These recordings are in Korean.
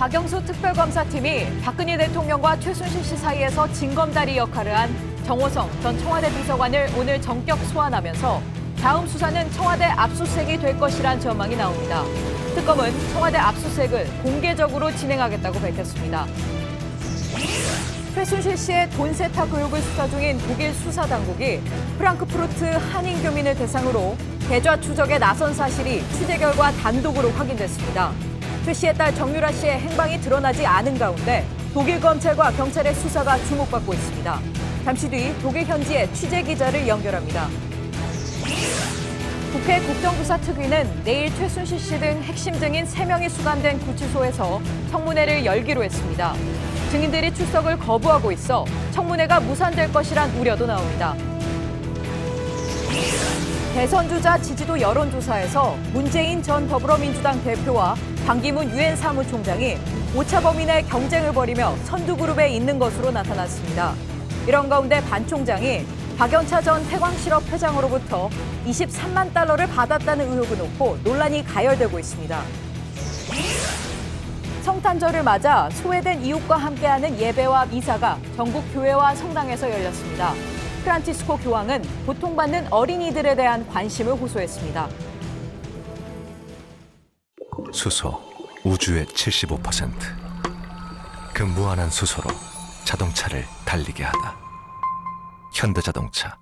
박영수 특별검사팀이 박근혜 대통령과 최순실 씨 사이에서 징검다리 역할을 한 정호성 전 청와대 비서관을 오늘 전격 소환하면서 다음 수사는 청와대 압수수색이 될 것이란 전망이 나옵니다. 특검은 청와대 압수수색을 공개적으로 진행하겠다고 밝혔습니다. 최순실 씨의 돈 세탁 의혹을 수사 중인 독일 수사당국이 프랑크푸르트 한인 교민을 대상으로 계좌 추적에 나선 사실이 취재 결과 단독으로 확인됐습니다. 최 씨의 딸 정유라 씨의 행방이 드러나지 않은 가운데 독일 검찰과 경찰의 수사가 주목받고 있습니다. 잠시 뒤 독일 현지의 취재 기자를 연결합니다. 국회 국정조사특위는 내일 최순실 씨 등 핵심 증인 3명이 수감된 구치소에서 청문회를 열기로 했습니다. 증인들이 출석을 거부하고 있어 청문회가 무산될 것이란 우려도 나옵니다. 대선 주자 지지도 여론조사에서 문재인 전 더불어민주당 대표와 반기문 유엔 사무총장이 오차 범위 내 경쟁을 벌이며 선두그룹에 있는 것으로 나타났습니다. 이런 가운데 반 총장이 박연차 전 태광실업 회장으로부터 23만 달러를 받았다는 의혹을 놓고 논란이 가열되고 있습니다. 성탄절을 맞아 소외된 이웃과 함께하는 예배와 미사가 전국 교회와 성당에서 열렸습니다. 프란치스코 교황은 고통받는 어린이들에 대한 관심을 호소했습니다. 수소, 우주의 75%. 그 무한한 수소로 자동차를 달리게 하다. 현대자동차.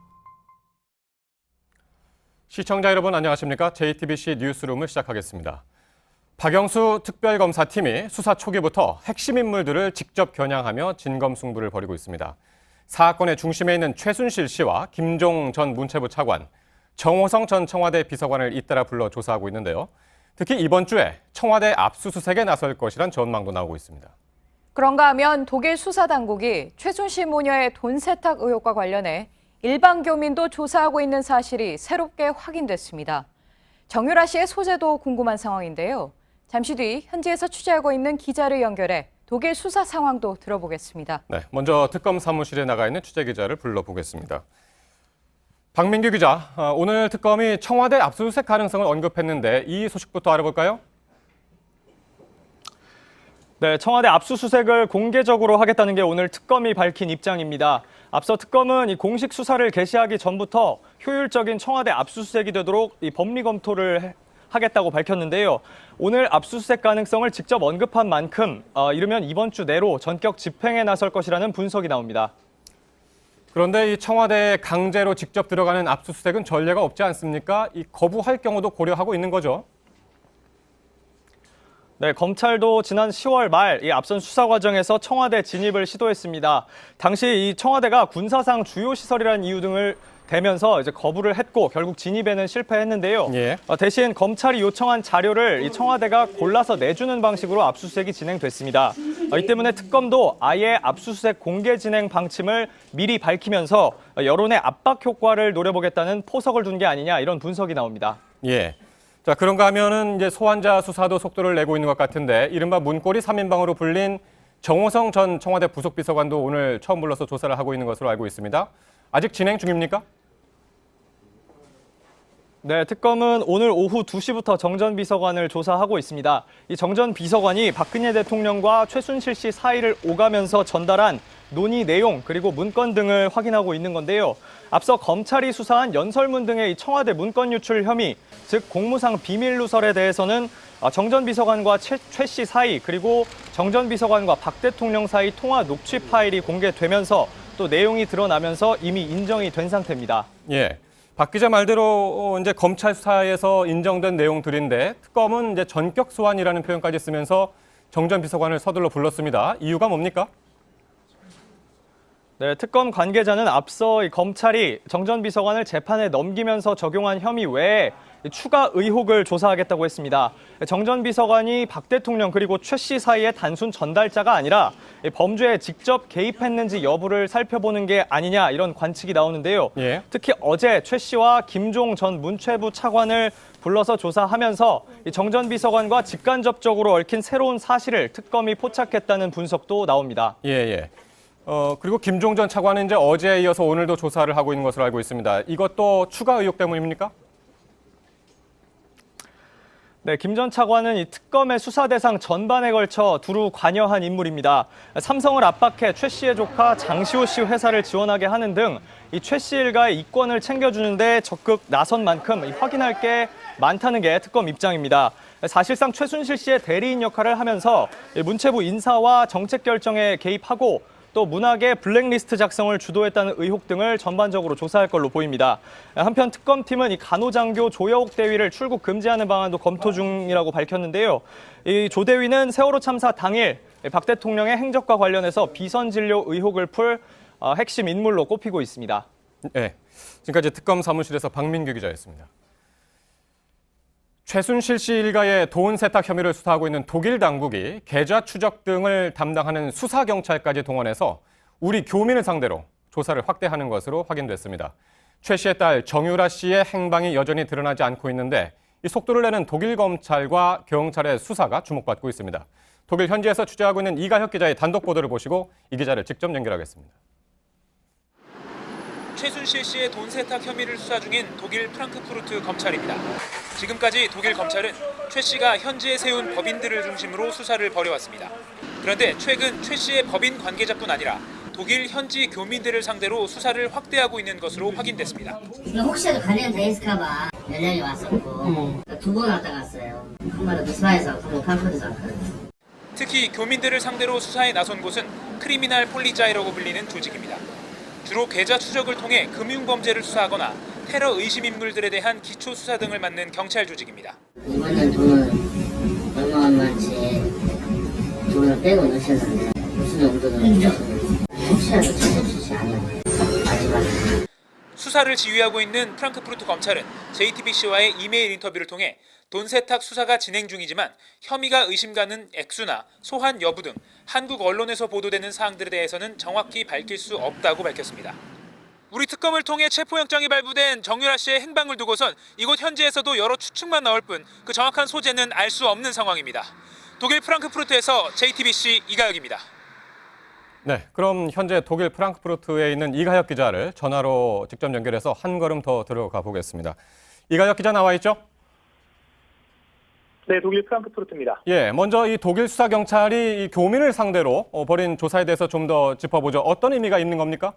시청자 여러분 안녕하십니까? JTBC 뉴스룸을 시작하겠습니다. 박영수 특별검사팀이 수사 초기부터 핵심 인물들을 직접 겨냥하며 진검승부를 벌이고 있습니다. 사건의 중심에 있는 최순실 씨와 김종 전 문체부 차관, 정호성 전 청와대 비서관을 잇따라 불러 조사하고 있는데요. 특히 이번 주에 청와대 압수수색에 나설 것이란 전망도 나오고 있습니다. 그런가 하면 독일 수사당국이 최순실 모녀의 돈 세탁 의혹과 관련해 일반 교민도 조사하고 있는 사실이 새롭게 확인됐습니다. 정유라 씨의 소재도 궁금한 상황인데요. 잠시 뒤 현지에서 취재하고 있는 기자를 연결해 독일 수사 상황도 들어보겠습니다. 네, 먼저 특검 사무실에 나가 있는 취재 기자를 불러보겠습니다. 박민규 기자, 오늘 특검이 청와대 압수수색 가능성을 언급했는데 이 소식부터 알아볼까요? 네, 청와대 압수수색을 공개적으로 하겠다는 게 오늘 특검이 밝힌 입장입니다. 앞서 특검은 이 공식 수사를 개시하기 전부터 효율적인 청와대 압수수색이 되도록 이 법리 검토를 하겠다고 밝혔는데요. 오늘 압수수색 가능성을 직접 언급한 만큼 이르면 이번 주 내로 전격 집행에 나설 것이라는 분석이 나옵니다. 그런데 이 청와대에 강제로 직접 들어가는 압수수색은 전례가 없지 않습니까? 이 거부할 경우도 고려하고 있는 거죠? 네, 검찰도 지난 10월 말 이 앞선 수사 과정에서 청와대 진입을 시도했습니다. 당시 이 청와대가 군사상 주요 시설이라는 이유 등을 대면서 이제 거부를 했고 결국 진입에는 실패했는데요. 예. 대신 검찰이 요청한 자료를 이 청와대가 골라서 내주는 방식으로 압수수색이 진행됐습니다. 이 때문에 특검도 아예 압수수색 공개 진행 방침을 미리 밝히면서 여론의 압박 효과를 노려보겠다는 포석을 둔 게 아니냐 이런 분석이 나옵니다. 예. 자, 그런가 하면은 이제 소환자 수사도 속도를 내고 있는 것 같은데 이른바 문고리 3인방으로 불린 정호성 전 청와대 부속비서관도 오늘 처음 불러서 조사를 하고 있는 것으로 알고 있습니다. 아직 진행 중입니까? 네, 특검은 오늘 오후 2시부터 정 전 비서관을 조사하고 있습니다. 이 정 전 비서관이 박근혜 대통령과 최순실 씨 사이를 오가면서 전달한 논의 내용 그리고 문건 등을 확인하고 있는 건데요. 앞서 검찰이 수사한 연설문 등의 청와대 문건 유출 혐의, 즉 공무상 비밀 누설에 대해서는 정 전 비서관과 최 씨 사이 그리고 정 전 비서관과 박 대통령 사이 통화 녹취 파일이 공개되면서 또 내용이 드러나면서 이미 인정이 된 상태입니다. 예. 박 기자 말대로 이제 검찰 수사에서 인정된 내용들인데 특검은 이제 전격 소환이라는 표현까지 쓰면서 정 전 비서관을 서둘러 불렀습니다. 이유가 뭡니까? 네, 특검 관계자는 앞서 검찰이 정 전 비서관을 재판에 넘기면서 적용한 혐의 외에 추가 의혹을 조사하겠다고 했습니다. 정 전 비서관이 박 대통령 그리고 최 씨 사이의 단순 전달자가 아니라 범죄에 직접 개입했는지 여부를 살펴보는 게 아니냐 이런 관측이 나오는데요. 예. 특히 어제 최 씨와 김종 전 문체부 차관을 불러서 조사하면서 정 전 비서관과 직간접적으로 얽힌 새로운 사실을 특검이 포착했다는 분석도 나옵니다. 예. 그리고 김종 전 차관은 이제 어제에 이어서 오늘도 조사를 하고 있는 것으로 알고 있습니다. 이것도 추가 의혹 때문입니까? 네, 김 전 차관은 이 특검의 수사 대상 전반에 걸쳐 두루 관여한 인물입니다. 삼성을 압박해 최 씨의 조카 장시호 씨 회사를 지원하게 하는 등 이 최 씨 일가의 이권을 챙겨주는데 적극 나선 만큼 확인할 게 많다는 게 특검 입장입니다. 사실상 최순실 씨의 대리인 역할을 하면서 문체부 인사와 정책 결정에 개입하고 또 문학의 블랙리스트 작성을 주도했다는 의혹 등을 전반적으로 조사할 걸로 보입니다. 한편 특검팀은 이 간호장교 조여옥 대위를 출국 금지하는 방안도 검토 중이라고 밝혔는데요. 이 조 대위는 세월호 참사 당일 박 대통령의 행적과 관련해서 비선 진료 의혹을 풀 핵심 인물로 꼽히고 있습니다. 네, 지금까지 특검 사무실에서 박민규 기자였습니다. 최순실 씨 일가의 돈 세탁 혐의를 수사하고 있는 독일 당국이 계좌 추적 등을 담당하는 수사경찰까지 동원해서 우리 교민을 상대로 조사를 확대하는 것으로 확인됐습니다. 최 씨의 딸 정유라 씨의 행방이 여전히 드러나지 않고 있는데 이 속도를 내는 독일 검찰과 경찰의 수사가 주목받고 있습니다. 독일 현지에서 취재하고 있는 이가혁 기자의 단독 보도를 보시고 이 기자를 직접 연결하겠습니다. 최순실 씨의 돈 세탁 혐의를 수사 중인 독일 프랑크푸르트 검찰입니다. 지금까지 독일 검찰은 최 씨가 현지에 세운 법인들을 중심으로 수사를 벌여왔습니다. 그런데 최근 최 씨의 법인 관계자뿐 아니라 독일 현지 교민들을 상대로 수사를 확대하고 있는 것으로 확인됐습니다. 혹시라도 관련돼 있을까봐 연락이 왔었고 2번 왔다 갔어요. 한 번은 비스바에서 한 번 프랑크푸르트에서 왔거든요. 특히 교민들을 상대로 수사에 나선 곳은 크리미널 폴리자이라고 불리는 조직입니다. 주로 계좌 추적을 통해 금융범죄를 수사하거나 테러 의심 인물들에 대한 기초 수사 등을 맡는 경찰 조직입니다. 이번엔 돈을 얼마만치 돈을 빼고 넣으셨는데 무슨 용도는 혹시라도 찾아주시지 않으면 마지막에. 수사를 지휘하고 있는 프랑크푸르트 검찰은 JTBC와의 이메일 인터뷰를 통해 돈 세탁 수사가 진행 중이지만 혐의가 의심가는 액수나 소환 여부 등 한국 언론에서 보도되는 사항들에 대해서는 정확히 밝힐 수 없다고 밝혔습니다. 우리 특검을 통해 체포영장이 발부된 정유라 씨의 행방을 두고선 이곳 현지에서도 여러 추측만 나올 뿐 그 정확한 소재는 알 수 없는 상황입니다. 독일 프랑크푸르트에서 JTBC 이가혁입니다. 네, 그럼 현재 독일 프랑크푸르트에 있는 이가혁 기자를 전화로 직접 연결해서 한 걸음 더 들어가 보겠습니다. 이가혁 기자 나와 있죠? 네, 독일 프랑크푸르트입니다. 예, 먼저 이 독일 수사경찰이 이 교민을 상대로 벌인 조사에 대해서 좀 더 짚어보죠. 어떤 의미가 있는 겁니까?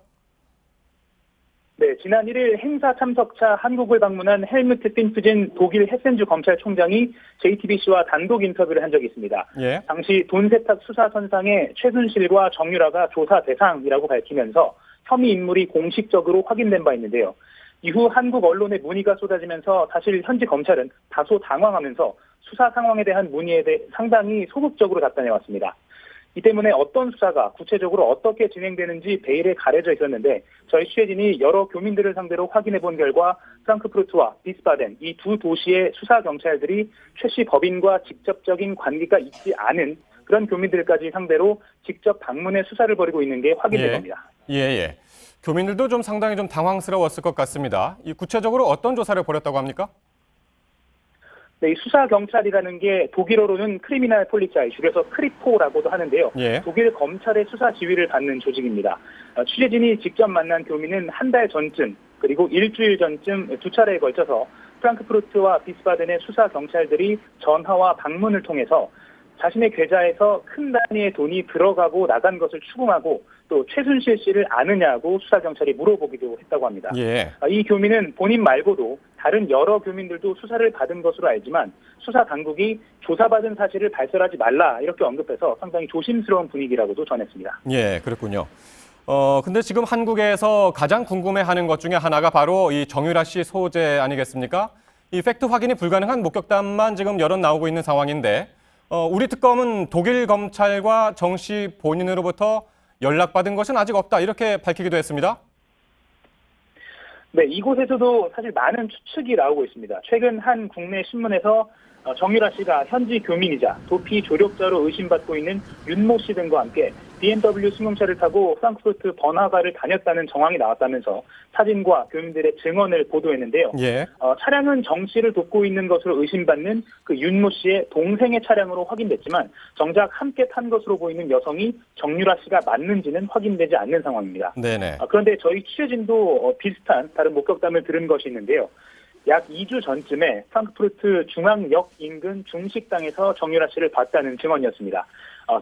네, 지난 1일 행사 참석차 한국을 방문한 헬무트 핀프진 독일 헤센주 검찰총장이 JTBC와 단독 인터뷰를 한 적이 있습니다. 예. 당시 돈 세탁 수사 선상에 최순실과 정유라가 조사 대상이라고 밝히면서 혐의 인물이 공식적으로 확인된 바 있는데요. 이후 한국 언론의 문의가 쏟아지면서 사실 현지 검찰은 다소 당황하면서 수사 상황에 대한 문의에 대해 상당히 소극적으로 답변해왔습니다. 이 때문에 어떤 수사가 구체적으로 어떻게 진행되는지 베일에 가려져 있었는데 저희 취재진이 여러 교민들을 상대로 확인해본 결과 프랑크푸르트와 비스바덴 이 두 도시의 수사 경찰들이 최 씨 법인과 직접적인 관계가 있지 않은 그런 교민들까지 상대로 직접 방문해 수사를 벌이고 있는 게 확인된 겁니다. 예. 교민들도 좀 상당히 좀 당황스러웠을 것 같습니다. 이 구체적으로 어떤 조사를 벌였다고 합니까? 네, 이 수사 경찰이라는 게 독일어로는 크리미널 폴리자이, 줄여서 크리포라고도 하는데요. 예. 독일 검찰의 수사 지휘를 받는 조직입니다. 취재진이 직접 만난 교민은 한 달 전쯤 그리고 일주일 전쯤 두 차례에 걸쳐서 프랑크푸르트와 비스바덴의 수사 경찰들이 전화와 방문을 통해서 자신의 계좌에서 큰 단위의 돈이 들어가고 나간 것을 추궁하고 또 최순실 씨를 아느냐고 수사경찰이 물어보기도 했다고 합니다. 예. 이 교민은 본인 말고도 다른 여러 교민들도 수사를 받은 것으로 알지만 수사 당국이 조사받은 사실을 발설하지 말라 이렇게 언급해서 상당히 조심스러운 분위기라고도 전했습니다. 예, 그렇군요. 근데 지금 한국에서 가장 궁금해하는 것 중에 하나가 바로 이 정유라 씨 소재 아니겠습니까? 이 팩트 확인이 불가능한 목격담만 지금 여럿 나오고 있는 상황인데 우리 특검은 독일 검찰과 정 씨 본인으로부터 연락받은 것은 아직 없다 이렇게 밝히기도 했습니다. 네, 이곳에서도 사실 많은 추측이 나오고 있습니다. 최근 한 국내 신문에서 정유라 씨가 현지 교민이자 도피 조력자로 의심받고 있는 윤모 씨 등과 함께 BMW 승용차를 타고 프랑크푸르트 번화가를 다녔다는 정황이 나왔다면서 사진과 교민들의 증언을 보도했는데요. 예. 차량은 정 씨를 돕고 있는 것으로 의심받는 그 윤모 씨의 동생의 차량으로 확인됐지만 정작 함께 탄 것으로 보이는 여성이 정유라 씨가 맞는지는 확인되지 않는 상황입니다. 네네. 그런데 저희 취재진도 비슷한 다른 목격담을 들은 것이 있는데요. 약 2주 전쯤에 프랑크푸르트 중앙역 인근 중식당에서 정유라 씨를 봤다는 증언이었습니다.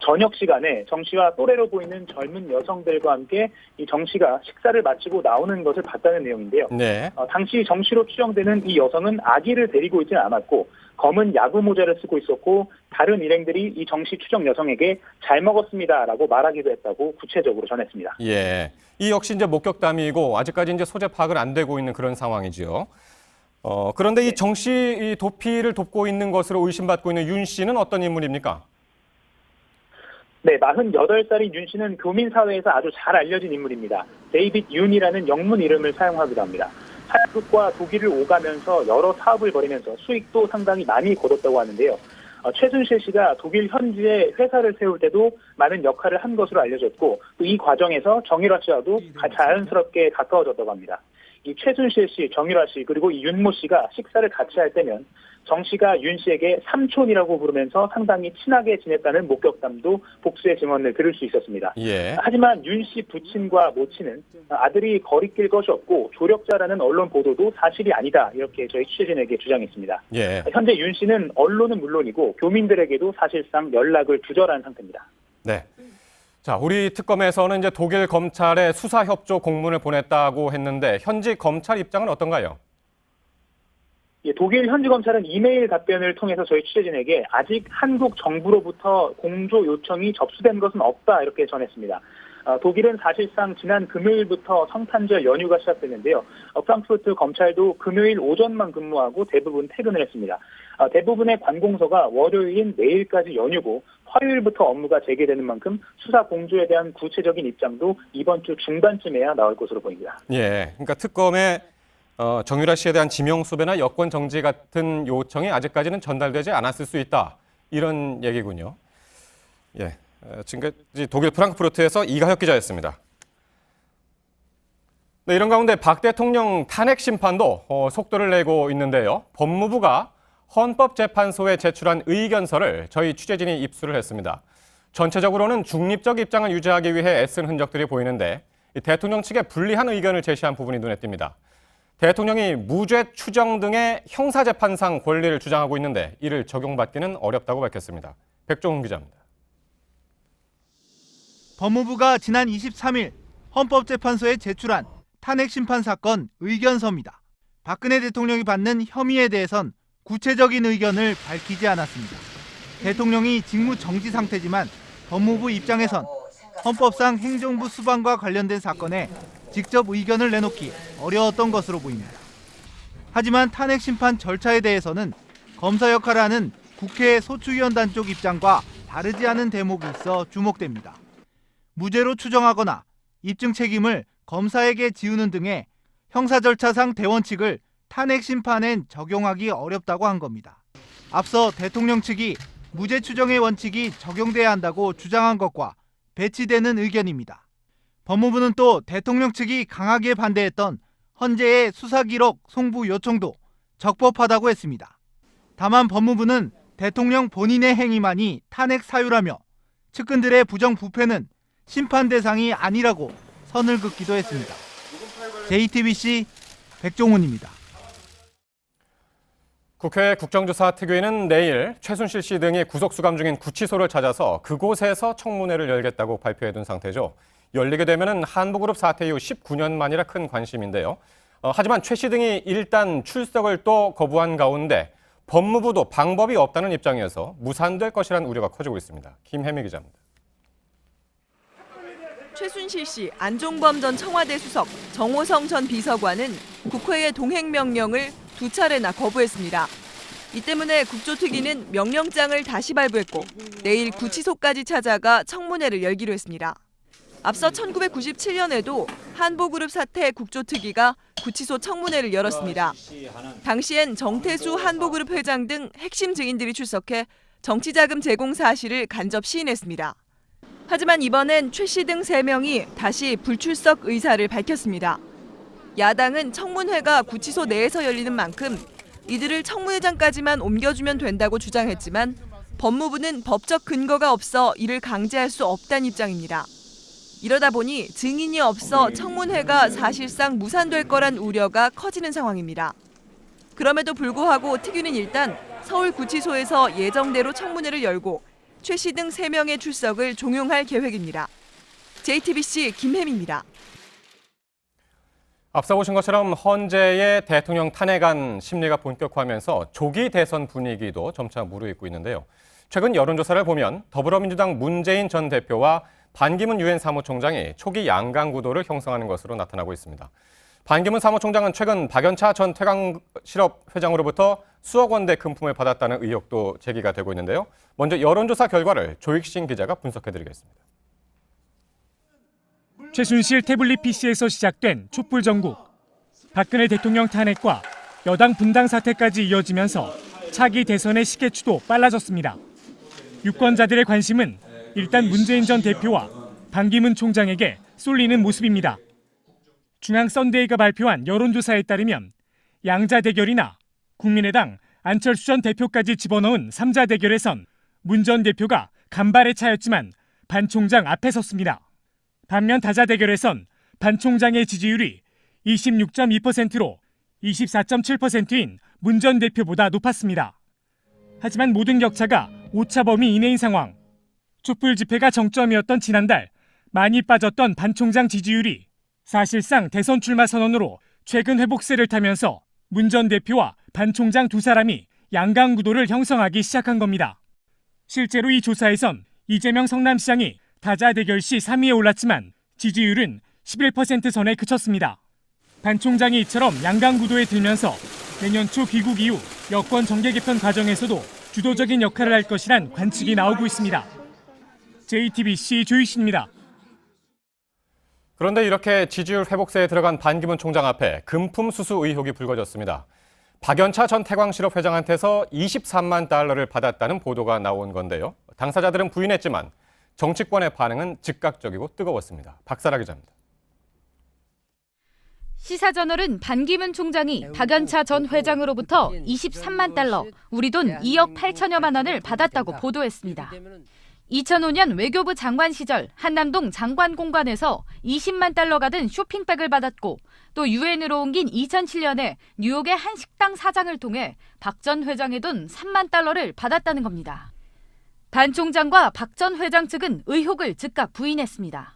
저녁 시간에 정 씨와 또래로 보이는 젊은 여성들과 함께 이 정 씨가 식사를 마치고 나오는 것을 봤다는 내용인데요. 네. 당시 정 씨로 추정되는 이 여성은 아기를 데리고 있지는 않았고 검은 야구 모자를 쓰고 있었고 다른 일행들이 이 정 씨 추정 여성에게 잘 먹었습니다라고 말하기도 했다고 구체적으로 전했습니다. 예. 이 역시 이제 목격담이고 아직까지 이제 소재 파악은 안 되고 있는 그런 상황이지요. 그런데 이 정 씨 이 도피를 돕고 있는 것으로 의심받고 있는 윤 씨는 어떤 인물입니까? 네, 48살인 윤 씨는 교민사회에서 아주 잘 알려진 인물입니다. 데이빗 윤이라는 영문 이름을 사용하기도 합니다. 한국과 독일을 오가면서 여러 사업을 벌이면서 수익도 상당히 많이 거뒀다고 하는데요. 최순실 씨가 독일 현지에 회사를 세울 때도 많은 역할을 한 것으로 알려졌고 또 이 과정에서 정유라 씨와도 자연스럽게 가까워졌다고 합니다. 이 최순실 씨, 정유라 씨 그리고 이 윤모 씨가 식사를 같이 할 때면 정 씨가 윤 씨에게 삼촌이라고 부르면서 상당히 친하게 지냈다는 목격담도 복수의 증언을 들을 수 있었습니다. 예. 하지만 윤 씨 부친과 모친은 아들이 거리낄 것이 없고 조력자라는 언론 보도도 사실이 아니다 이렇게 저희 취재진에게 주장했습니다. 예. 현재 윤 씨는 언론은 물론이고 교민들에게도 사실상 연락을 두절한 상태입니다. 네. 자, 우리 특검에서는 이제 독일 검찰에 수사 협조 공문을 보냈다고 했는데 현지 검찰 입장은 어떤가요? 예, 독일 현지 검찰은 이메일 답변을 통해서 저희 취재진에게 아직 한국 정부로부터 공조 요청이 접수된 것은 없다 이렇게 전했습니다. 독일은 사실상 지난 금요일부터 성탄절 연휴가 시작됐는데요. 프랑크푸르트 검찰도 금요일 오전만 근무하고 대부분 퇴근을 했습니다. 대부분의 관공서가 월요일인 내일까지 연휴고 화요일부터 업무가 재개되는 만큼 수사 공조에 대한 구체적인 입장도 이번 주 중반쯤에야 나올 것으로 보입니다. 예. 그러니까 특검에 정유라 씨에 대한 지명 수배나 여권 정지 같은 요청이 아직까지는 전달되지 않았을 수 있다. 이런 얘기군요. 예. 지금까지 독일 프랑크푸르트에서 이가혁 기자였습니다. 네, 이런 가운데 박 대통령 탄핵 심판도 속도를 내고 있는데요. 법무부가 헌법재판소에 제출한 의견서를 저희 취재진이 입수를 했습니다. 전체적으로는 중립적 입장을 유지하기 위해 애쓴 흔적들이 보이는데 대통령 측에 불리한 의견을 제시한 부분이 눈에 띕니다. 대통령이 무죄 추정 등의 형사재판상 권리를 주장하고 있는데 이를 적용받기는 어렵다고 밝혔습니다. 백종훈 기자입니다. 법무부가 지난 23일 헌법재판소에 제출한 탄핵 심판 사건 의견서입니다. 박근혜 대통령이 받는 혐의에 대해선 구체적인 의견을 밝히지 않았습니다. 대통령이 직무 정지 상태지만 법무부 입장에선 헌법상 행정부 수반과 관련된 사건에 직접 의견을 내놓기 어려웠던 것으로 보입니다. 하지만 탄핵 심판 절차에 대해서는 검사 역할을 하는 국회 소추위원단 쪽 입장과 다르지 않은 대목이 있어 주목됩니다. 무죄로 추정하거나 입증 책임을 검사에게 지우는 등의 형사 절차상 대원칙을 탄핵 심판엔 적용하기 어렵다고 한 겁니다. 앞서 대통령 측이 무죄 추정의 원칙이 적용돼야 한다고 주장한 것과 배치되는 의견입니다. 법무부는 또 대통령 측이 강하게 반대했던 헌재의 수사기록 송부 요청도 적법하다고 했습니다. 다만 법무부는 대통령 본인의 행위만이 탄핵 사유라며 측근들의 부정부패는 심판 대상이 아니라고 선을 긋기도 했습니다. JTBC 백종훈입니다. 국회 국정조사 특위는 내일 최순실 씨 등이 구속수감 중인 구치소를 찾아서 그곳에서 청문회를 열겠다고 발표해둔 상태죠. 열리게 되면 한보그룹 사태 이후 19년 만이라 큰 관심인데요. 하지만 최 씨 등이 일단 출석을 또 거부한 가운데 법무부도 방법이 없다는 입장이어서 무산될 것이라는 우려가 커지고 있습니다. 김혜미 기자입니다. 최순실 씨, 안종범 전 청와대 수석, 정호성 전 비서관은 국회의 동행 명령을 2차례나 거부했습니다. 이 때문에 국조특위는 명령장을 다시 발부했고 내일 구치소까지 찾아가 청문회를 열기로 했습니다. 앞서 1997년에도 한보그룹 사태 국조특위가 구치소 청문회를 열었습니다. 당시엔 정태수 한보그룹 회장 등 핵심 증인들이 출석해 정치자금 제공 사실을 간접 시인했습니다. 하지만 이번엔 최 씨 등 3명이 다시 불출석 의사를 밝혔습니다. 야당은 청문회가 구치소 내에서 열리는 만큼 이들을 청문회장까지만 옮겨주면 된다고 주장했지만 법무부는 법적 근거가 없어 이를 강제할 수 없다는 입장입니다. 이러다 보니 증인이 없어 청문회가 사실상 무산될 거란 우려가 커지는 상황입니다. 그럼에도 불구하고 특유는 일단 서울구치소에서 예정대로 청문회를 열고 최 씨 등 3명의 출석을 종용할 계획입니다. JTBC 김혜미입니다. 앞서 보신 것처럼 헌재의 대통령 탄핵안 심리가 본격화하면서 조기 대선 분위기도 점차 무르익고 있는데요. 최근 여론조사를 보면 더불어민주당 문재인 전 대표와 반기문 유엔 사무총장이 초기 양강 구도를 형성하는 것으로 나타나고 있습니다. 반기문 사무총장은 최근 박연차 전 태광실업 회장으로부터 수억 원대 금품을 받았다는 의혹도 제기가 되고 있는데요. 먼저 여론조사 결과를 조익신 기자가 분석해드리겠습니다. 최순실 태블릿 PC에서 시작된 촛불 전국. 박근혜 대통령 탄핵과 여당 분당 사태까지 이어지면서 차기 대선의 시계추도 빨라졌습니다. 유권자들의 관심은 일단 문재인 전 대표와 반기문 총장에게 쏠리는 모습입니다. 중앙 썬데이가 발표한 여론조사에 따르면 양자 대결이나 국민의당 안철수 전 대표까지 집어넣은 3자 대결에선 문 전 대표가 간발의 차였지만 반 총장 앞에 섰습니다. 반면 다자 대결에선 반 총장의 지지율이 26.2%로 24.7%인 문 전 대표보다 높았습니다. 하지만 모든 격차가 오차 범위 이내인 상황. 촛불 집회가 정점이었던 지난달 많이 빠졌던 반 총장 지지율이 사실상 대선 출마 선언으로 최근 회복세를 타면서 문 전 대표와 반 총장 두 사람이 양강 구도를 형성하기 시작한 겁니다. 실제로 이 조사에선 이재명 성남시장이 다자 대결 시 3위에 올랐지만 지지율은 11% 선에 그쳤습니다. 반 총장이 이처럼 양강 구도에 들면서 내년 초 귀국 이후 여권 정계 개편 과정에서도 주도적인 역할을 할 것이란 관측이 나오고 있습니다. JTBC 조희신입니다. 그런데 이렇게 지지율 회복세에 들어간 반기문 총장 앞에 금품 수수 의혹이 불거졌습니다. 박연차 전 태광실업 회장한테서 23만 달러를 받았다는 보도가 나온 건데요. 당사자들은 부인했지만 정치권의 반응은 즉각적이고 뜨거웠습니다. 박사라 기자입니다. 시사저널은 반기문 총장이 박연차 전 회장으로부터 23만 달러, 우리 돈 2억 8천여만 원을 받았다고 보도했습니다. 2005년 외교부 장관 시절 한남동 장관 공관에서 20만 달러가 든 쇼핑백을 받았고 또 유엔으로 옮긴 2007년에 뉴욕의 한 식당 사장을 통해 박 전 회장의 돈 3만 달러를 받았다는 겁니다. 반 총장과 박 전 회장 측은 의혹을 즉각 부인했습니다.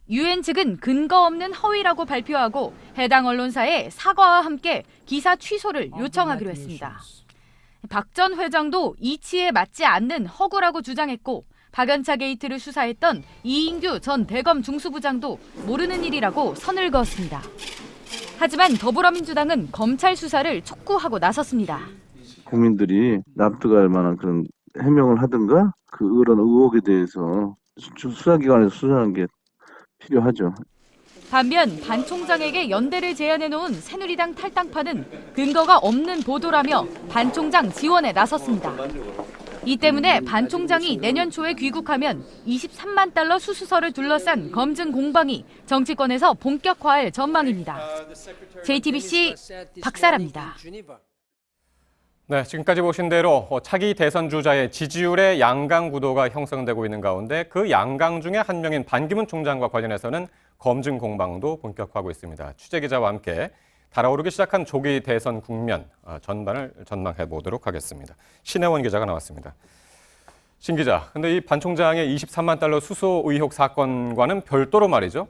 유엔 측은 근거 없는 허위라고 발표하고 해당 언론사에 사과와 함께 기사 취소를 요청하기로 했습니다. 박 전 회장도 이치에 맞지 않는 허구라고 주장했고 박연차 게이트를 수사했던 이인규 전 대검 중수부장도 모르는 일이라고 선을 그었습니다. 하지만 더불어민주당은 검찰 수사를 촉구하고 나섰습니다. 국민들이 납득할 만한 그런 해명을 하든가 그런 의혹에 대해서 수사기관에서 수사하는 게 필요하죠. 반면 반 총장에게 연대를 제안해놓은 새누리당 탈당파는 근거가 없는 보도라며 반 총장 지원에 나섰습니다. 이 때문에 반 총장이 내년 초에 귀국하면 23만 달러 수수서를 둘러싼 검증 공방이 정치권에서 본격화할 전망입니다. JTBC 박사라입니다. 네, 지금까지 보신 대로 차기 대선 주자의 지지율의 양강 구도가 형성되고 있는 가운데 그 양강 중에 한 명인 반기문 총장과 관련해서는 검증 공방도 본격화하고 있습니다. 취재기자와 함께 달아오르기 시작한 조기 대선 국면 전반을 전망해 보도록 하겠습니다. 신혜원 기자가 나왔습니다. 신 기자, 근데 이 반 총장의 23만 달러 수수 의혹 사건과는 별도로 말이죠.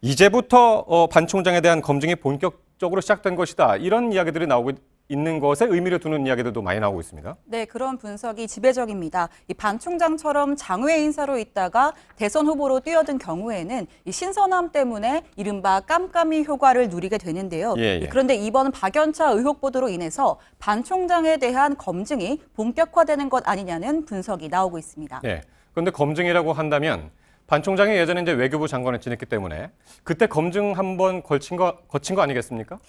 이제부터 반 총장에 대한 검증이 본격적으로 시작된 것이다. 이런 이야기들이 나오고 있는 것에 의미를 두는 이야기들도 많이 나오고 있습니다. 네, 그런 분석이 지배적입니다. 이 반 총장처럼 장외 인사로 있다가 대선 후보로 뛰어든 경우에는 이 신선함 때문에 이른바 깜깜이 효과를 누리게 되는데요. 그런데 이번 박연차 의혹 보도로 인해서 반 총장에 대한 검증이 본격화되는 것 아니냐는 분석이 나오고 있습니다. 네, 그런데 검증이라고 한다면 반 총장이 예전에 이제 외교부 장관을 지냈기 때문에 그때 검증 한번 거친 거 아니겠습니까?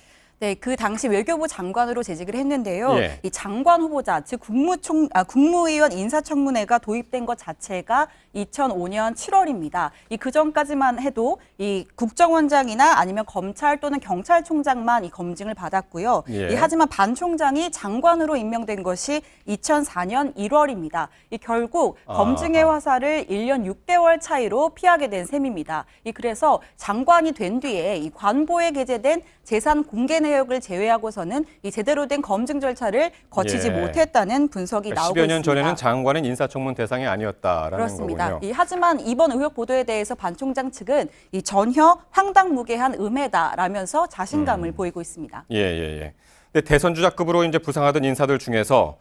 네, 그 당시 외교부 장관으로 재직을 했는데요. 이 장관 후보자, 즉 국무위원 인사청문회가 도입된 것 자체가 2005년 7월입니다. 그 전까지만 해도 이 국정원장이나 아니면 검찰 또는 경찰총장만 이 검증을 받았고요. 하지만 반 총장이 장관으로 임명된 것이 2004년 1월입니다. 결국 검증의 화살을 1년 6개월 차이로 피하게 된 셈입니다. 그래서 장관이 된 뒤에 이 관보에 게재된 재산 공개 내역을 제외하고서는 이 제대로 된 검증 절차를 거치지 못했다는 분석이 나오고 10여 년 있습니다. 전에는 장관은 인사청문 대상이 아니었다라는 그렇습니다. 거군요. 하지만 이번 의혹 보도에 대해서 반 총장 측은 전혀 황당무계한 음해다라면서 자신감을 보이고 있습니다. 근데 대선 주자급으로 이제 부상하던 인사들 중에서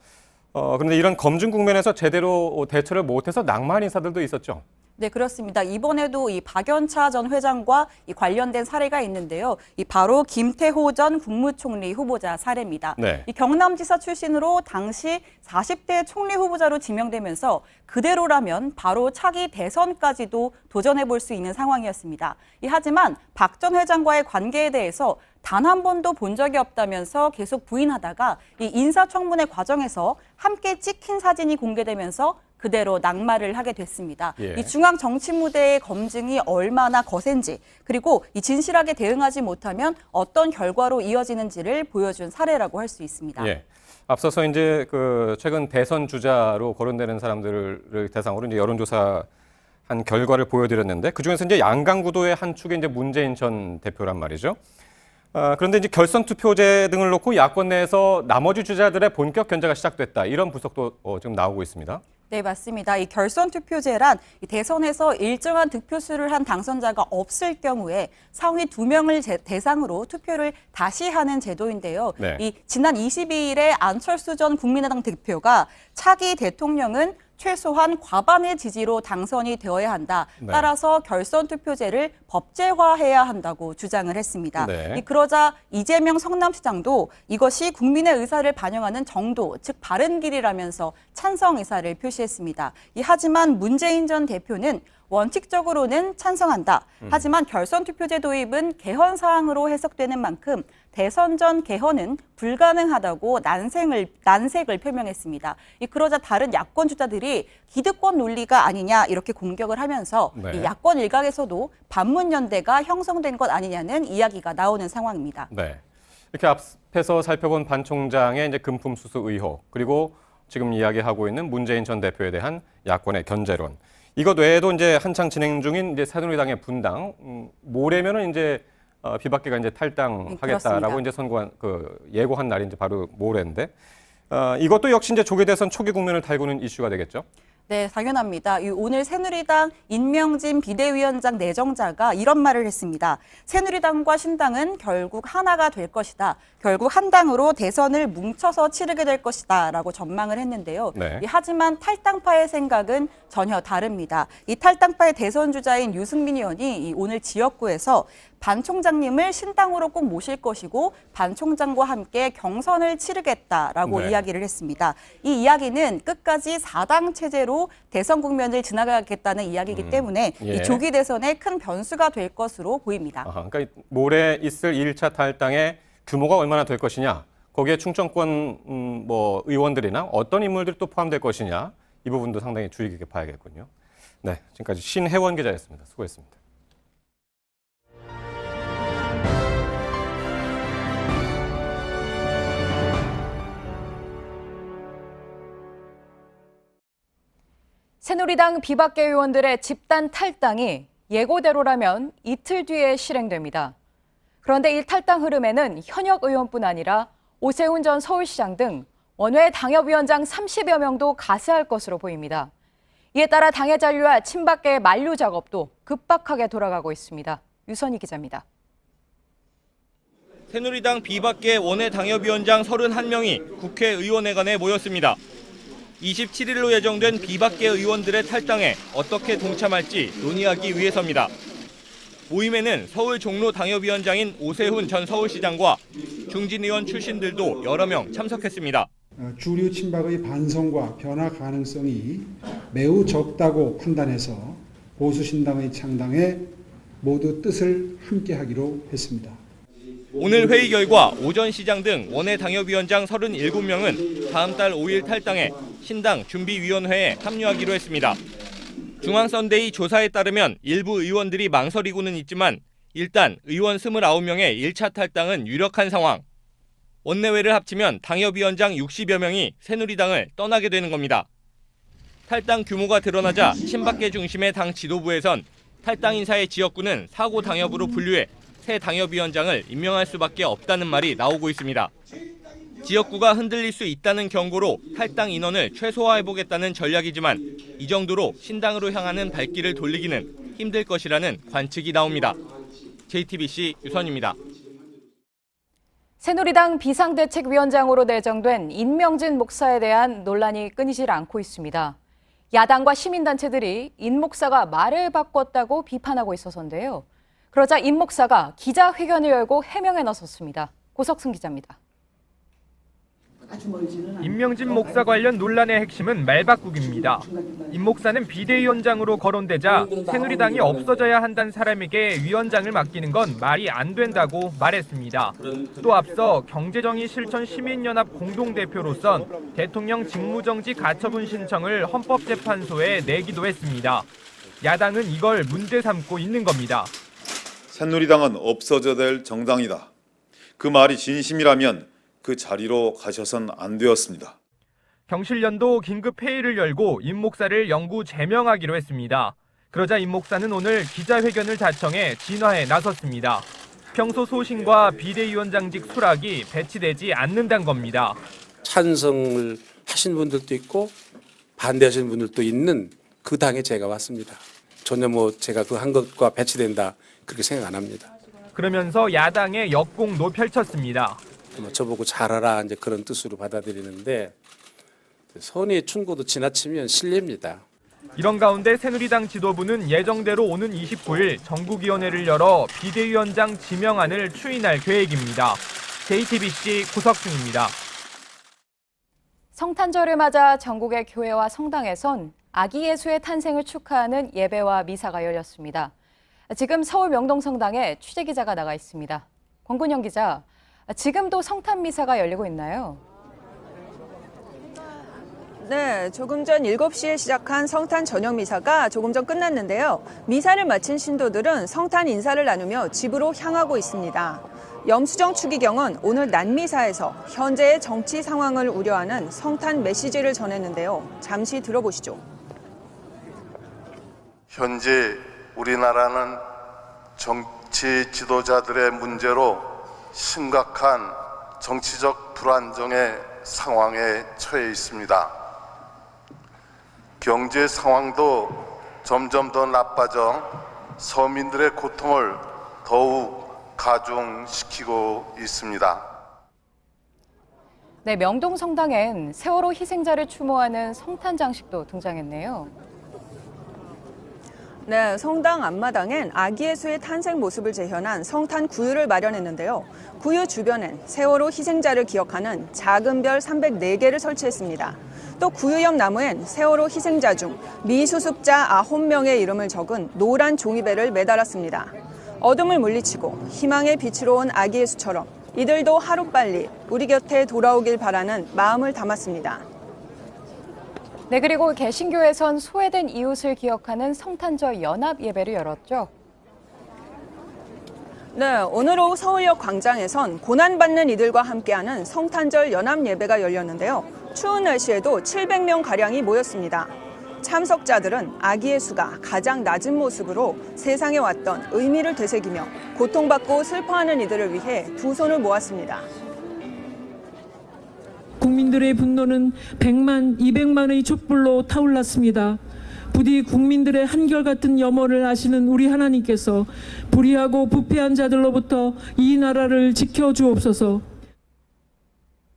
그런데 이런 검증 국면에서 제대로 대처를 못해서 낙마한 인사들도 있었죠. 네, 그렇습니다. 이번에도 이 박연차 전 회장과 이 관련된 사례가 있는데요. 이 바로 김태호 전 국무총리 후보자 사례입니다. 이 경남지사 출신으로 당시 40대 총리 후보자로 지명되면서 그대로라면 바로 차기 대선까지도 도전해 볼 수 있는 상황이었습니다. 하지만 박 전 회장과의 관계에 대해서 단 한 번도 본 적이 없다면서 계속 부인하다가 이 인사청문회 과정에서 함께 찍힌 사진이 공개되면서 그대로 낙마를 하게 됐습니다. 이 중앙 정치 무대의 검증이 얼마나 거센지 그리고 이 진실하게 대응하지 못하면 어떤 결과로 이어지는지를 보여준 사례라고 할 수 있습니다. 앞서서 이제 그 최근 대선 주자로 거론되는 사람들을 대상으로 이제 여론조사 한 결과를 보여드렸는데 그 중에서 이제 양강구도의 한 축이 이제 문재인 전 대표란 말이죠. 그런데 이제 결선 투표제 등을 놓고 야권 내에서 나머지 주자들의 본격 견제가 시작됐다. 이런 분석도 지금 나오고 있습니다. 네, 맞습니다. 이 결선 투표제란 이 대선에서 일정한 득표수를 한 당선자가 없을 경우에 상위 2명을 대상으로 투표를 다시 하는 제도인데요. 이 지난 22일에 안철수 전 국민의당 대표가 차기 대통령은 최소한 과반의 지지로 당선이 되어야 한다. 따라서 결선 투표제를 법제화해야 한다고 주장을 했습니다. 그러자 이재명 성남시장도 이것이 국민의 의사를 반영하는 정도, 즉 바른 길이라면서 찬성 의사를 표시했습니다. 하지만 문재인 전 대표는 원칙적으로는 찬성한다. 하지만 결선 투표제 도입은 개헌 사항으로 해석되는 만큼 대선 전 개헌은 불가능하다고 난색을 표명했습니다. 그러자 다른 야권 주자들이 기득권 논리가 아니냐 이렇게 공격을 하면서 이 야권 일각에서도 반문연대가 형성된 것 아니냐는 이야기가 나오는 상황입니다. 이렇게 앞에서 살펴본 반 총장의 이제 금품 수수 의혹 그리고 지금 이야기하고 있는 문재인 전 대표에 대한 야권의 견제론. 이것 외에도 이제 한창 진행 중인 이제 새누리당의 분당 모레면은 이제 비박계가 이제 탈당하겠다라고 이제 선고한 예고한 날이 이제 바로 모레인데 이것도 역시 이제 조기 대선 초기 국면을 달구는 이슈가 되겠죠. 네, 당연합니다. 오늘 새누리당 임명진 비대위원장 내정자가 이런 말을 했습니다. 새누리당과 신당은 결국 하나가 될 것이다. 결국 한 당으로 대선을 뭉쳐서 치르게 될 것이다 라고 전망을 했는데요. 하지만 탈당파의 생각은 전혀 다릅니다. 이 탈당파의 대선 주자인 유승민 의원이 오늘 지역구에서 반 총장님을 신당으로 꼭 모실 것이고 반 총장과 함께 경선을 치르겠다라고 이야기를 했습니다. 이 이야기는 끝까지 4당 체제로 대선 국면을 지나가겠다는 이야기이기 때문에 이 조기 대선에 큰 변수가 될 것으로 보입니다. 그러니까 모레 있을 1차 탈당의 규모가 얼마나 될 것이냐, 거기에 충청권 의원들이나 어떤 인물들이 또 포함될 것이냐, 이 부분도 상당히 주의 깊게 봐야겠군요. 네, 지금까지 신혜원 기자였습니다. 수고했습니다. 새누리당 비박계 의원들의 집단 탈당이 예고대로라면 이틀 뒤에 실행됩니다. 그런데 이 탈당 흐름에는 현역 의원뿐 아니라 오세훈 전 서울시장 등 원외 당협위원장 30여 명도 가세할 것으로 보입니다. 이에 따라 당의 잔류와 친박계의 만류 작업도 급박하게 돌아가고 있습니다. 유선희 기자입니다. 새누리당 비박계 원외 당협위원장 31명이 국회의원회관에 모였습니다. 27일로 예정된 비박계 의원들의 탈당에 어떻게 동참할지 논의하기 위해서입니다. 모임에는 서울 종로 당협위원장인 오세훈 전 서울시장과 중진 의원 출신들도 여러 명 참석했습니다. 주류 친박의 반성과 변화 가능성이 매우 적다고 판단해서 보수신당의 창당에 모두 뜻을 함께하기로 했습니다. 오늘 회의 결과 오 전 시장 등 원외 당협위원장 37명은 다음 달 5일 탈당해 신당 준비위원회에 합류하기로 했습니다. 중앙선대위 조사에 따르면 일부 의원들이 망설이고는 있지만 일단 의원 29명의 1차 탈당은 유력한 상황. 원내외를 합치면 당협위원장 60여 명이 새누리당을 떠나게 되는 겁니다. 탈당 규모가 드러나자 친박계 중심의 당 지도부에선 탈당 인사의 지역구는 사고 당협으로 분류해 새 당협위원장을 임명할 수밖에 없다는 말이 나오고 있습니다. 지역구가 흔들릴 수 있다는 경고로 탈당 인원을 최소화해보겠다는 전략이지만 이 정도로 신당으로 향하는 발길을 돌리기는 힘들 것이라는 관측이 나옵니다. JTBC 유선입니다. 새누리당 비상대책위원장으로 내정된 임명진 목사에 대한 논란이 끊이질 않고 있습니다. 야당과 시민단체들이 임 목사가 말을 바꿨다고 비판하고 있어서인데요. 그러자 임 목사가 기자회견을 열고 해명에 나섰습니다. 고석승 기자입니다. 임명진 목사 관련 논란의 핵심은 말바꾸기입니다. 임 목사는 비대위원장으로 거론되자 새누리당이 없어져야 한다는 사람에게 위원장을 맡기는 건 말이 안 된다고 말했습니다. 또 앞서 경제정의실천 시민연합 공동대표로선 대통령 직무정지 가처분 신청을 헌법재판소에 내기도 했습니다. 야당은 이걸 문제 삼고 있는 겁니다. 새누리당은 없어져야 될 정당이다. 그 말이 진심이라면 그 자리로 가셔선 안 되었습니다. 경실련도 긴급 회의를 열고 임 목사를 영구 제명하기로 했습니다. 그러자 임 목사는 오늘 기자회견을 자청해 진화에 나섰습니다. 평소 소신과 비대위원장직 수락이 배치되지 않는다는 겁니다. 찬성을 하신 분들도 있고 반대하시는 분들도 있는 그 당에 제가 왔습니다. 전혀 제가 그 한 것과 배치된다 그렇게 생각 안 합니다. 그러면서 야당의 역공도 펼쳤습니다. 저보고 잘하라 이제 그런 뜻으로 받아들이는데 선의의 충고도 지나치면 실례입니다. 이런 가운데 새누리당 지도부는 예정대로 오는 29일 전국위원회를 열어 비대위원장 지명안을 추인할 계획입니다. JTBC 고석승입니다. 성탄절을 맞아 전국의 교회와 성당에선 아기 예수의 탄생을 축하하는 예배와 미사가 열렸습니다. 지금 서울 명동성당에 취재기자가 나가 있습니다. 권군영 기자, 지금도 성탄 미사가 열리고 있나요? 네, 조금 전 7시에 시작한 성탄 저녁 미사가 조금 전 끝났는데요. 미사를 마친 신도들은 성탄 인사를 나누며 집으로 향하고 있습니다. 염수정 추기경은 오늘 낮미사에서 현재의 정치 상황을 우려하는 성탄 메시지를 전했는데요. 잠시 들어보시죠. 현재 우리나라는 정치 지도자들의 문제로 심각한 정치적 불안정의 상황에 처해 있습니다. 경제 상황도 점점 더 나빠져 서민들의 고통을 더욱 가중시키고 있습니다. 네, 명동성당엔 세월호 희생자를 추모하는 성탄 장식도 등장했네요. 네, 성당 앞마당엔 아기 예수의 탄생 모습을 재현한 성탄 구유를 마련했는데요. 구유 주변엔 세월호 희생자를 기억하는 작은 별 304개를 설치했습니다. 또 구유 옆 나무엔 세월호 희생자 중 미수습자 9명의 이름을 적은 노란 종이배를 매달았습니다. 어둠을 물리치고 희망의 빛으로 온 아기 예수처럼 이들도 하루빨리 우리 곁에 돌아오길 바라는 마음을 담았습니다. 네, 그리고 개신교에선 소외된 이웃을 기억하는 성탄절 연합 예배를 열었죠. 네, 오늘 오후 서울역 광장에선 고난받는 이들과 함께하는 성탄절 연합 예배가 열렸는데요. 추운 날씨에도 700명가량이 모였습니다. 참석자들은 아기 예수가 가장 낮은 모습으로 세상에 왔던 의미를 되새기며 고통받고 슬퍼하는 이들을 위해 두 손을 모았습니다. 국민들의 분노는 100만, 200만의 촛불로 타올랐습니다. 부디 국민들의 한결같은 염원을 아시는 우리 하나님께서 불의하고 부패한 자들로부터 이 나라를 지켜주옵소서.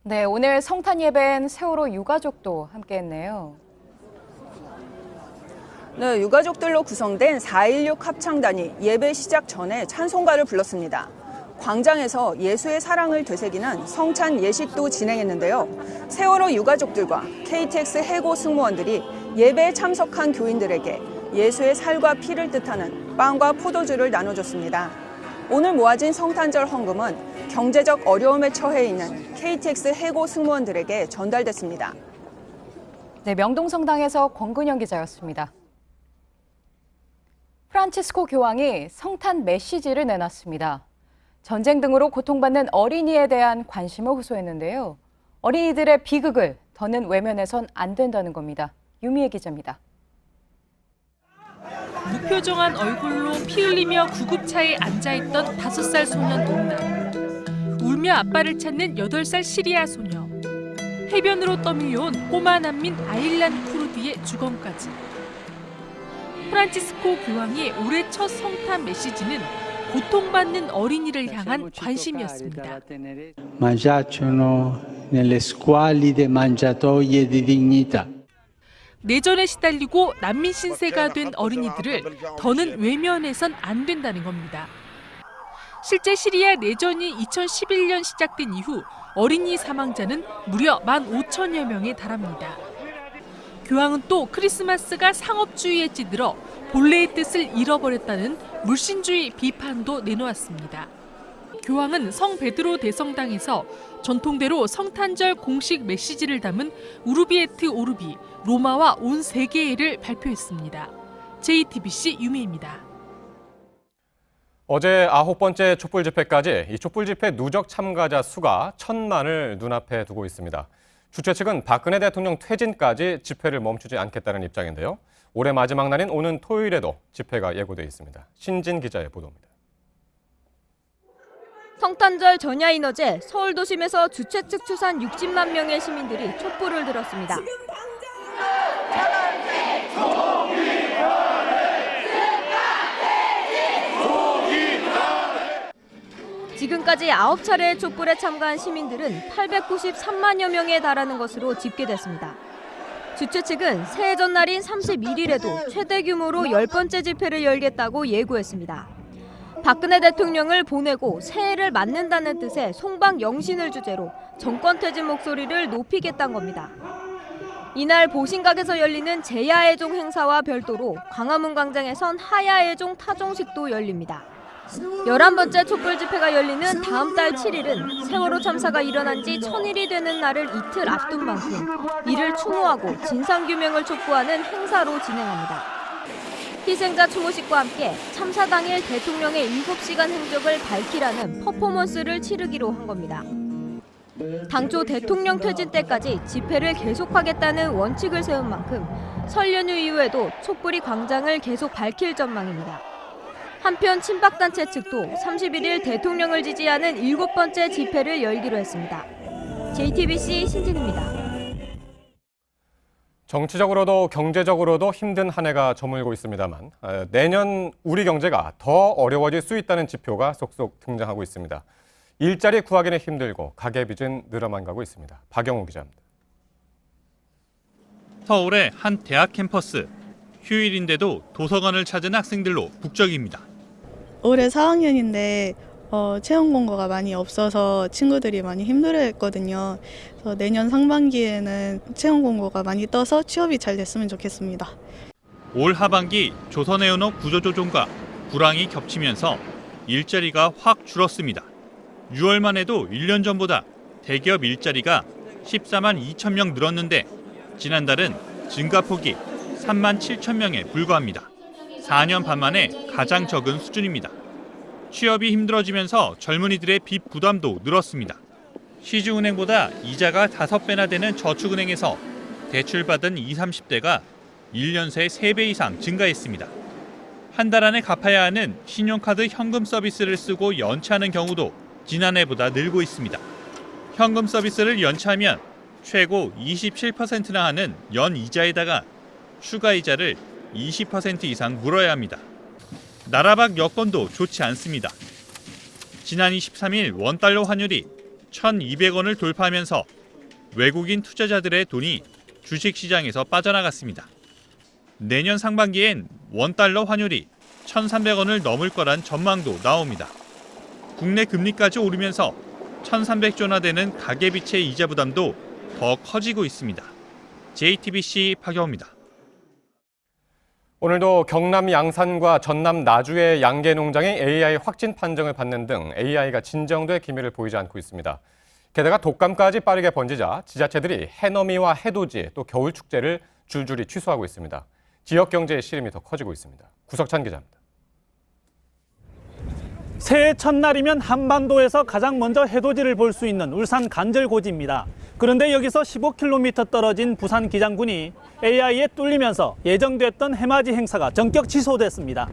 네, 오늘 성탄 예배엔 세월호 유가족도 함께했네요. 네, 유가족들로 구성된 4.16 합창단이 예배 시작 전에 찬송가를 불렀습니다. 광장에서 예수의 사랑을 되새기는 성찬 예식도 진행했는데요. 세월호 유가족들과 KTX 해고 승무원들이 예배에 참석한 교인들에게 예수의 살과 피를 뜻하는 빵과 포도주를 나눠줬습니다. 오늘 모아진 성탄절 헌금은 경제적 어려움에 처해 있는 KTX 해고 승무원들에게 전달됐습니다. 네, 명동성당에서 권근영 기자였습니다. 프란치스코 교황이 성탄 메시지를 내놨습니다. 전쟁 등으로 고통받는 어린이에 대한 관심을 호소했는데요. 어린이들의 비극을 더는 외면해선 안 된다는 겁니다. 유미애 기자입니다. 무표정한 얼굴로 피 흘리며 구급차에 앉아있던 5살 소년 논란. 울며 아빠를 찾는 8살 시리아 소녀. 해변으로 떠밀려온 꼬마 난민 아일란 쿠르드의 주검까지. 프란치스코 교황의 올해 첫 성탄 메시지는 고통받는 어린이를 향한 관심이었습니다. Ma giacciono nelle squalide mangiatoie di dignità. 내전에 시달리고 난민 신세가 된 어린이들을 더는 외면해선 안 된다는 겁니다. 실제 시리아 내전이 2011년 시작된 이후 어린이 사망자는 무려 15,000여 명에 달합니다. 교황은 또 크리스마스가 상업주의에 찌들어 본래의 뜻을 잃어버렸다는 물신주의 비판도 내놓았습니다. 교황은 성 베드로 대성당에서 전통대로 성탄절 공식 메시지를 담은 우르비에트 오르비, 로마와 온 세계를 발표했습니다. JTBC 유미입니다. 어제 9번째 촛불 집회까지 이 촛불 집회 누적 참가자 수가 1,000만을 눈앞에 두고 있습니다. 주최 측은 박근혜 대통령 퇴진까지 집회를 멈추지 않겠다는 입장인데요. 올해 마지막 날인 오는 토요일에도 집회가 예고돼 있습니다. 신진 기자의 보도입니다. 성탄절 전야인 어제 서울 도심에서 주최 측 추산 60만 명의 시민들이 촛불을 들었습니다. 지금까지 9차례 촛불에 참가한 시민들은 893만여 명에 달하는 것으로 집계됐습니다. 주최 측은 새해 전날인 31일에도 최대 규모로 10번째 집회를 열겠다고 예고했습니다. 박근혜 대통령을 보내고 새해를 맞는다는 뜻의 송방영신을 주제로 정권 퇴진 목소리를 높이겠다는 겁니다. 이날 보신각에서 열리는 제야의종 행사와 별도로 광화문 광장에선 하야의종 타종식도 열립니다. 11번째 촛불 집회가 열리는 다음 달 7일은 세월호 참사가 일어난 지 1000일이 되는 날을 이틀 앞둔 만큼 이를 추모하고 진상규명을 촉구하는 행사로 진행합니다. 희생자 추모식과 함께 참사 당일 대통령의 7시간 행적을 밝히라는 퍼포먼스를 치르기로 한 겁니다. 당초 대통령 퇴진 때까지 집회를 계속하겠다는 원칙을 세운 만큼 설 연휴 이후에도 촛불이 광장을 계속 밝힐 전망입니다. 한편 친박단체 측도 31일 대통령을 지지하는 7번째 집회를 열기로 했습니다. JTBC 신진입니다. 정치적으로도 경제적으로도 힘든 한 해가 저물고 있습니다만 내년 우리 경제가 더 어려워질 수 있다는 지표가 속속 등장하고 있습니다. 일자리 구하기는 힘들고 가계빚은 늘어만 가고 있습니다. 박영우 기자입니다. 서울의 한 대학 캠퍼스. 휴일인데도 도서관을 찾은 학생들로 북적입니다. 올해 4학년인데 채용 공고가 많이 없어서 친구들이 많이 힘들어했거든요. 그래서 내년 상반기에는 채용 공고가 많이 떠서 취업이 잘 됐으면 좋겠습니다. 올 하반기 조선해운업 구조조정과 불황이 겹치면서 일자리가 확 줄었습니다. 6월만 해도 1년 전보다 대기업 일자리가 14만 2천 명 늘었는데 지난달은 증가폭이 3만 7천 명에 불과합니다. 4년 반 만에 가장 적은 수준입니다. 취업이 힘들어지면서 젊은이들의 빚 부담도 늘었습니다. 시중은행보다 이자가 5배나 되는 저축은행에서 대출받은 20, 30대가 1년 새 3배 이상 증가했습니다. 한 달 안에 갚아야 하는 신용카드 현금 서비스를 쓰고 연체하는 경우도 지난해보다 늘고 있습니다. 현금 서비스를 연체하면 최고 27%나 하는 연이자에다가 추가 이자를 20% 이상 물어야 합니다. 나라 밖 여건도 좋지 않습니다. 지난 23일 원달러 환율이 1,200원을 돌파하면서 외국인 투자자들의 돈이 주식시장에서 빠져나갔습니다. 내년 상반기엔 원달러 환율이 1,300원을 넘을 거란 전망도 나옵니다. 국내 금리까지 오르면서 1,300조나 되는 가계빚의 이자 부담도 더 커지고 있습니다. JTBC 박영우입니다. 오늘도 경남 양산과 전남 나주의 양계 농장이 AI 확진 판정을 받는 등 AI가 진정될 기미를 보이지 않고 있습니다. 게다가 독감까지 빠르게 번지자 지자체들이 해넘이와 해돋이 또 겨울축제를 줄줄이 취소하고 있습니다. 지역 경제의 시름이 더 커지고 있습니다. 구석찬 기자입니다. 새해 첫날이면 한반도에서 가장 먼저 해돋이를 볼 수 있는 울산 간절곶입니다. 그런데 여기서 15km 떨어진 부산 기장군이 AI에 뚫리면서 예정됐던 해맞이 행사가 전격 취소됐습니다.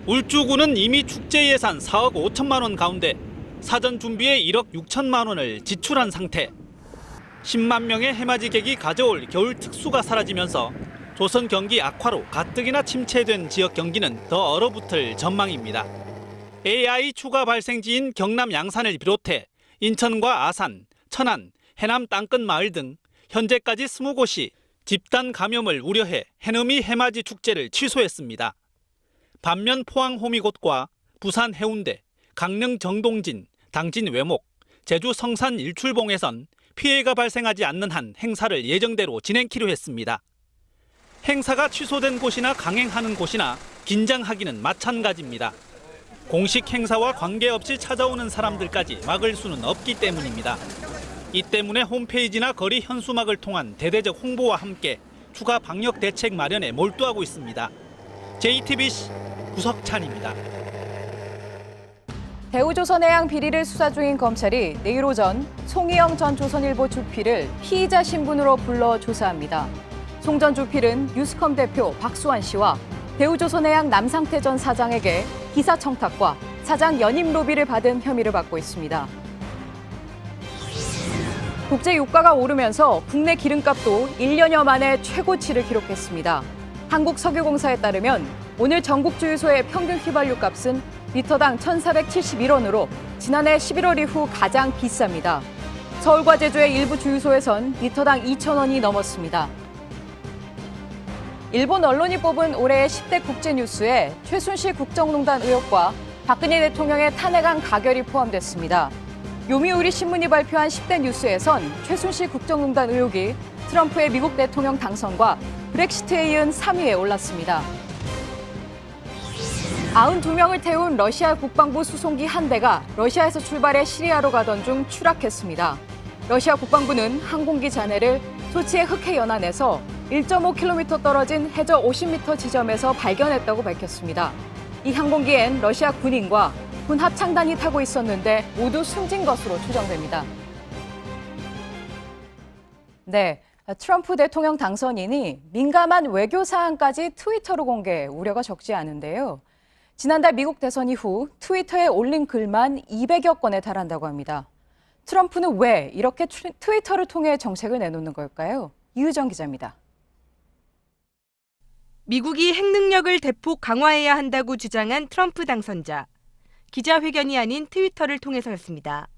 울주군은 이미 축제 예산 4억 5천만 원 가운데 사전 준비에 1억 6천만 원을 지출한 상태. 10만 명의 해맞이객이 가져올 겨울 특수가 사라지면서 조선 경기 악화로 가뜩이나 침체된 지역 경기는 더 얼어붙을 전망입니다. AI 추가 발생지인 경남 양산을 비롯해 인천과 아산, 천안, 해남 땅끝 마을 등 현재까지 20곳이 집단 감염을 우려해 해넘이 해맞이 축제를 취소했습니다. 반면 포항 호미곶과 부산 해운대, 강릉 정동진, 당진 외목, 제주 성산 일출봉에선 피해가 발생하지 않는 한 행사를 예정대로 진행키로 했습니다. 행사가 취소된 곳이나 강행하는 곳이나 긴장하기는 마찬가지입니다. 공식 행사와 관계없이 찾아오는 사람들까지 막을 수는 없기 때문입니다. 이 때문에 홈페이지나 거리 현수막을 통한 대대적 홍보와 함께 추가 방역 대책 마련에 몰두하고 있습니다. JTBC 구석찬입니다. 대우조선해양 비리를 수사 중인 검찰이 내일 오전 송희영 전 조선일보 주필을 피의자 신분으로 불러 조사합니다. 송 전 주필은 뉴스컴 대표 박수환 씨와 대우조선해양 남상태 전 사장에게 기사 청탁과 사장 연임 로비를 받은 혐의를 받고 있습니다. 국제 유가가 오르면서 국내 기름값도 1년여 만에 최고치를 기록했습니다. 한국석유공사에 따르면 오늘 전국 주유소의 평균 휘발유 값은 리터당 1,471원으로 지난해 11월 이후 가장 비쌉니다. 서울과 제주의 일부 주유소에선 리터당 2,000원이 넘었습니다. 일본 언론이 뽑은 올해의 10대 국제뉴스에 최순실 국정농단 의혹과 박근혜 대통령의 탄핵안 가결이 포함됐습니다. 요미우리 신문이 발표한 10대 뉴스에선 최순실 국정농단 의혹이 트럼프의 미국 대통령 당선과 브렉시트에 이은 3위에 올랐습니다. 92명을 태운 러시아 국방부 수송기 한 대가 러시아에서 출발해 시리아로 가던 중 추락했습니다. 러시아 국방부는 항공기 잔해를 소치의 흑해 연안에서 1.5km 떨어진 해저 50m 지점에서 발견했다고 밝혔습니다. 이 항공기엔 러시아 군인과 군 합창단이 타고 있었는데 모두 숨진 것으로 추정됩니다. 네, 트럼프 대통령 당선인이 민감한 외교 사항까지 트위터로 공개, 우려가 적지 않은데요. 지난달 미국 대선 이후 트위터에 올린 글만 200여 건에 달한다고 합니다. 트럼프는 왜 이렇게 트위터를 통해 정책을 내놓는 걸까요? 이유정 기자입니다. 미국이 핵 능력을 대폭 강화해야 한다고 주장한 트럼프 당선자. 기자회견이 아닌 트위터를 통해서였습니다.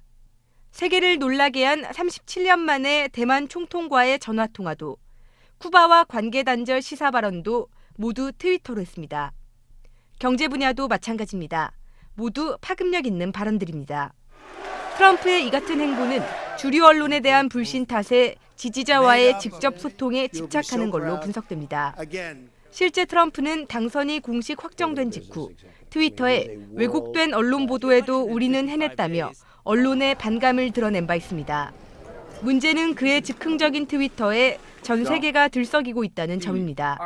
세계를 놀라게 한 37년 만에 대만 총통과의 전화통화도, 쿠바와 관계 단절 시사 발언도 모두 트위터로 했습니다. 경제 분야도 마찬가지입니다. 모두 파급력 있는 발언들입니다. 트럼프의 이 같은 행보는 주류 언론에 대한 불신 탓에 지지자와의 직접 소통에 집착하는 걸로 분석됩니다. 실제 트럼프는 당선이 공식 확정된 직후 트위터에 왜곡된 언론 보도에도 우리는 해냈다며 언론의 반감을 드러낸 바 있습니다. 문제는 그의 즉흥적인 트위터에 전 세계가 들썩이고 있다는 점입니다.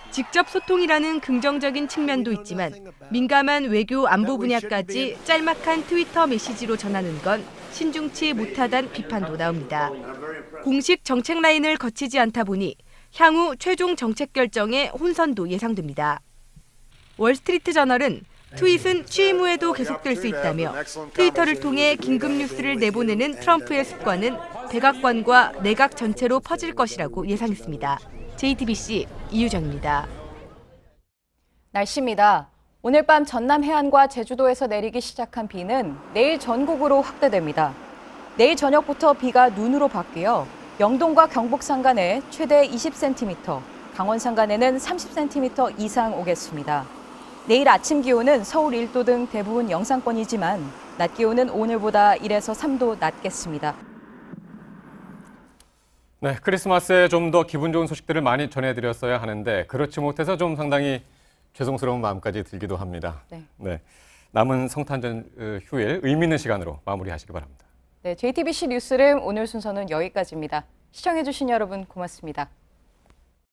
직접 소통이라는 긍정적인 측면도 있지만 민감한 외교 안보 분야까지 짤막한 트위터 메시지로 전하는 건 신중치 못하다는 비판도 나옵니다. 공식 정책 라인을 거치지 않다 보니 향후 최종 정책 결정에 혼선도 예상됩니다. 월스트리트 저널은 트윗은 취임 후에도 계속될 수 있다며 트위터를 통해 긴급 뉴스를 내보내는 트럼프의 습관은 백악관과 내각 전체로 퍼질 것이라고 예상했습니다. JTBC 이유정입니다. 날씨입니다. 오늘 밤 전남 해안과 제주도에서 내리기 시작한 비는 내일 전국으로 확대됩니다. 내일 저녁부터 비가 눈으로 바뀌어 영동과 경북 산간에 최대 20cm, 강원 산간에는 30cm 이상 오겠습니다. 내일 아침 기온은 서울 1도 등 대부분 영상권이지만 낮 기온은 오늘보다 1에서 3도 낮겠습니다. 네, 크리스마스에 좀 더 기분 좋은 소식들을 많이 전해드렸어야 하는데 그렇지 못해서 좀 상당히 죄송스러운 마음까지 들기도 합니다. 네, 남은 성탄절 휴일 의미 있는 시간으로 마무리하시기 바랍니다. 네, JTBC 뉴스룸 오늘 순서는 여기까지입니다. 시청해주신 여러분 고맙습니다.